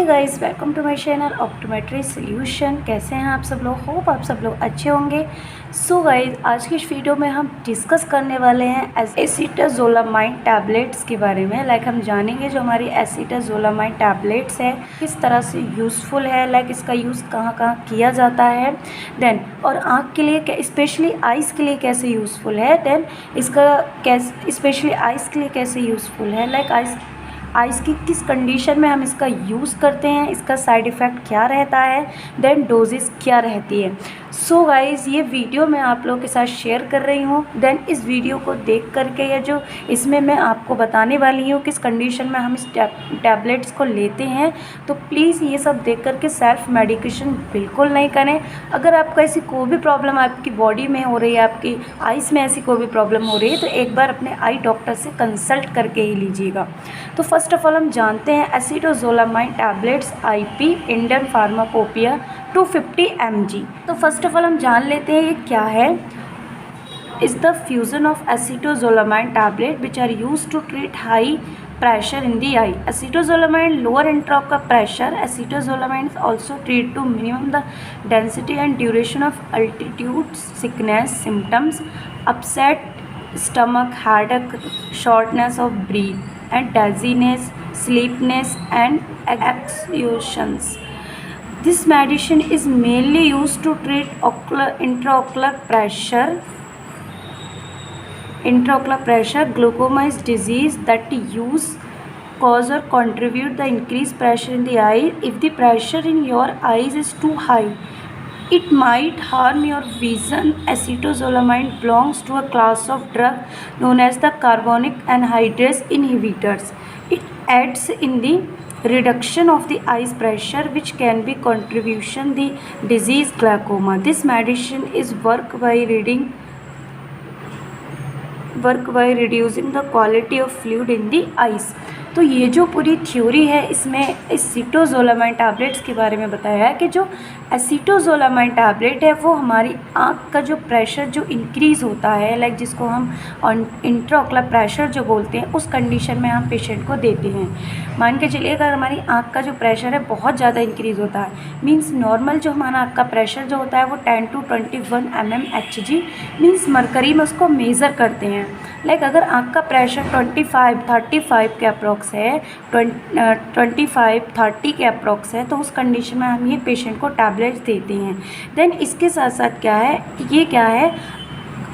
Guys, welcome to my channel optometry solution. कैसे हैं आप सब लोग? होप आप सब लोग अच्छे होंगे। सो गाइस, आज की इस वीडियो में हम डिस्कस करने वाले हैं एसीटाज़ोलामाइन टैबलेट्स के बारे में। हम जानेंगे जो हमारी एसीटाज़ोलामाइन टैबलेट्स है किस तरह से यूज़फुल है, इसका यूज़ कहाँ कहाँ किया जाता है, देन और आँख के लिए स्पेशली आइज़ के लिए कैसे यूज़फुल है, देन इसका कैसे स्पेशली आइज़ के लिए कैसे यूज़फुल है, आइज़ की किस कंडीशन में हम इसका यूज़ करते हैं, इसका साइड इफ़ेक्ट क्या रहता है, देन डोजेस क्या रहती है। सो गाइज़, ये वीडियो मैं आप लोगों के साथ शेयर कर रही हूँ। देन इस वीडियो को देख करके या जो इसमें मैं आपको बताने वाली हूँ किस कंडीशन में हम इस टैबलेट्स को लेते हैं, तो प्लीज़ ये सब देख करके सेल्फ मेडिकेशन बिल्कुल नहीं करें। अगर आपको ऐसी कोई भी प्रॉब्लम आपकी बॉडी में हो रही है, आपकी आइज़ में ऐसी कोई भी प्रॉब्लम हो रही है, तो एक बार अपने आई डॉक्टर से कंसल्ट करके ही लीजिएगा। तो फर्स्ट ऑफ ऑल हम जानते हैं acetazolamide tablets IP Indian pharmacopoeia 250 mg। तो फर्स्ट ऑफ ऑल हम जान लेते हैं ये क्या है। Is the fusion of acetazolamide tablet which are use to treat high pressure in the eye. Acetazolamide lower intraocular pressure. Acetazolamide is also treat to minimum the density and duration of altitude sickness symptoms, upset stomach, headache, shortness of breath, and dizziness, sleepiness, and exhaustions. This medicine is mainly used to treat intraocular pressure. Glaucoma is disease that cause or contribute the increased pressure in the eye. If the pressure in your eyes is too high, it might harm your vision. Acetazolamide belongs to a class of drug known as the carbonic anhydrase inhibitors. It aids in the reduction of the eyes pressure, which can be contribution the disease glaucoma. This medicine is work by reducing the quality of fluid in the eyes. तो ये जो पूरी theory है इसमें एसीटाज़ोलामाइन tablets के बारे में बताया है कि जो एसीटाज़ोलामाइन टैबलेट है वो हमारी आँख का जो प्रेशर जो इंक्रीज़ होता है, जिसको हम इंट्राओकुलर प्रेशर जो बोलते हैं, उस कंडीशन में हम पेशेंट को देते हैं। मान के चलिए अगर हमारी आँख का जो प्रेशर है बहुत ज़्यादा इंक्रीज़ होता है, मीन्स नॉर्मल जो हमारा आँख का प्रेशर जो होता है वो 10 to 21 mmHg मीन्स मरकरी में उसको मेज़र करते हैं। अगर आँख का प्रेशर 25-35 के अप्रॉक्स है, 25-30 के अप्रॉक्स है, तो उस कंडीशन में हम ये पेशेंट को टैबलेट्स देते हैं। देन इसके साथ साथ क्या है, ये क्या है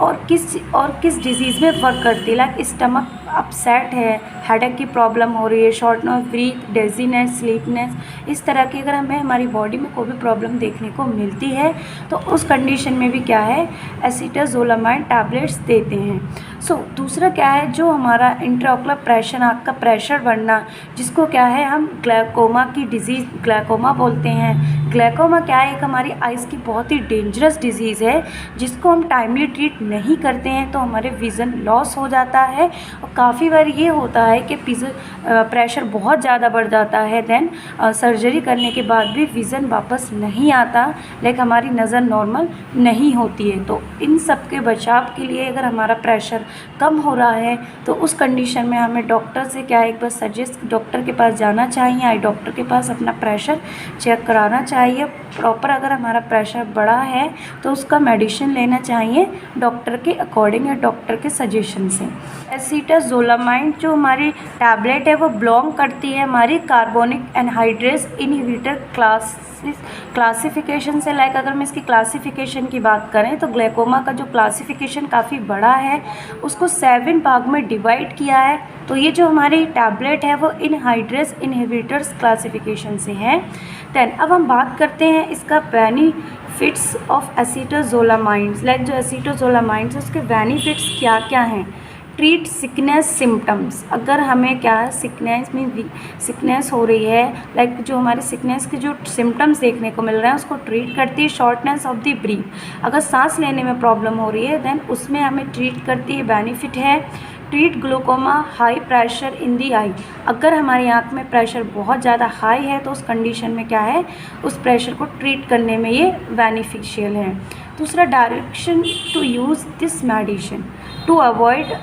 और किस डिजीज़ में वर्क करती है। स्टमक अपसेट है, हेडेक की प्रॉब्लम हो रही है, shortness of breath, dizziness, sleepiness, इस तरह की अगर हमें हमारी बॉडी में कोई भी प्रॉब्लम देखने को मिलती है तो उस कंडीशन में भी क्या है एसीटाज़ोलामाइन टैबलेट्स देते हैं। दूसरा क्या है, जो हमारा इंट्राओकुलर प्रेशर, आँख का प्रेशर बढ़ना, जिसको क्या है हम ग्लाइकोमा की डिजीज़ ग्लाइकोमा बोलते हैं। ग्लाइकोमा क्या है, एक हमारी आइज़ की बहुत ही डेंजरस डिजीज़ है जिसको हम टाइमली ट्रीट नहीं करते हैं तो हमारे विज़न लॉस हो जाता है। और काफ़ी बार ये होता है कि प्रेशर बहुत ज़्यादा बढ़ जाता है, देन सर्जरी करने के बाद भी विज़न वापस नहीं आता, हमारी नज़र नॉर्मल नहीं होती है। तो इन सब के बचाव के लिए अगर हमारा प्रेशर कम हो रहा है तो उस कंडीशन में हमें डॉक्टर से क्या एक बार सजेस्ट डॉक्टर के पास जाना चाहिए, आई डॉक्टर के पास अपना प्रेशर चेक कराना चाहिए प्रॉपर। अगर हमारा प्रेशर बढ़ा है तो उसका मेडिसिन लेना चाहिए डॉक्टर के अकॉर्डिंग या डॉक्टर के सजेशन से। एसीटाज़ोलामाइन जो हमारी टैबलेट है वो बिलोंग करती है हमारी कार्बोनिक एनहाइड्रेस इनहिबिटर क्लासिफिकेशन से। अगर मैं इसकी क्लासिफिकेशन की बात करें तो ग्लाइकोमा का जो क्लासिफिकेशन काफ़ी बड़ा है, उसको 7 भाग में डिवाइड किया है। तो ये जो हमारी टैबलेट है वो इनहाइड्रेस इनहिबिटर्स क्लासिफिकेशन से है। देन अब हम बात करते हैं इसका बेनिफिट्स ऑफ एसीटाज़ोलामाइड्स। जो एसीटाज़ोलामाइड्स उसके बेनिफिट्स क्या क्या हैं। ट्रीट सिकनेस सिम्टम्स, अगर हमें क्या है सिकनेस हो रही है, जो हमारे सिकनेस के जो सिम्टम्स देखने को मिल रहे हैं उसको ट्रीट करती है। शॉर्टनेस ऑफ द ब्रीथ, अगर सांस लेने में प्रॉब्लम हो रही है देन उसमें हमें ट्रीट करती है, बेनिफिट है। Treat glaucoma high pressure in the eye, अगर हमारी आँख में प्रेशर बहुत ज़्यादा हाई है तो उस कंडीशन में क्या है उस प्रेशर को ट्रीट करने में ये बेनिफिशियल है। दूसरा, direction to use this medicine to avoid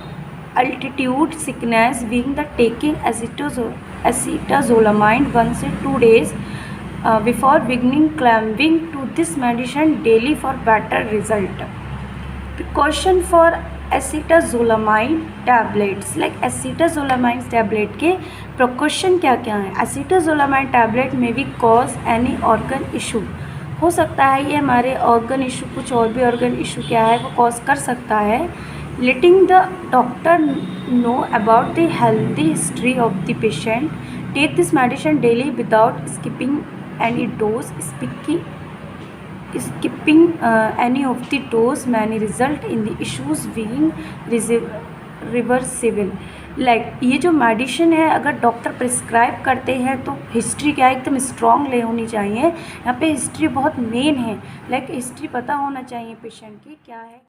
altitude sickness being the taking acetazolamide 1 से 2 days before beginning clamping to this medicine daily for better result. Precaution for acetazolamide tablets, like acetazolamide tablet के precaution क्या क्या हैं. acetazolamide tablet में भी cause any organ issue, हो सकता है ये हमारे ऑर्गन इशू, कुछ और भी ऑर्गन इशू क्या है वो कॉज कर सकता है. Letting the doctor know about the healthy history of the patient. Take this medicine daily without skipping any dose. skipping any of the dose may result in the issues being reversible. ये जो medicine है अगर doctor prescribe करते हैं तो history क्या है एकदम स्ट्रॉन्ग ले होनी चाहिए. यहाँ पे हिस्ट्री बहुत मेन है. हिस्ट्री पता होना चाहिए पेशेंट की क्या है.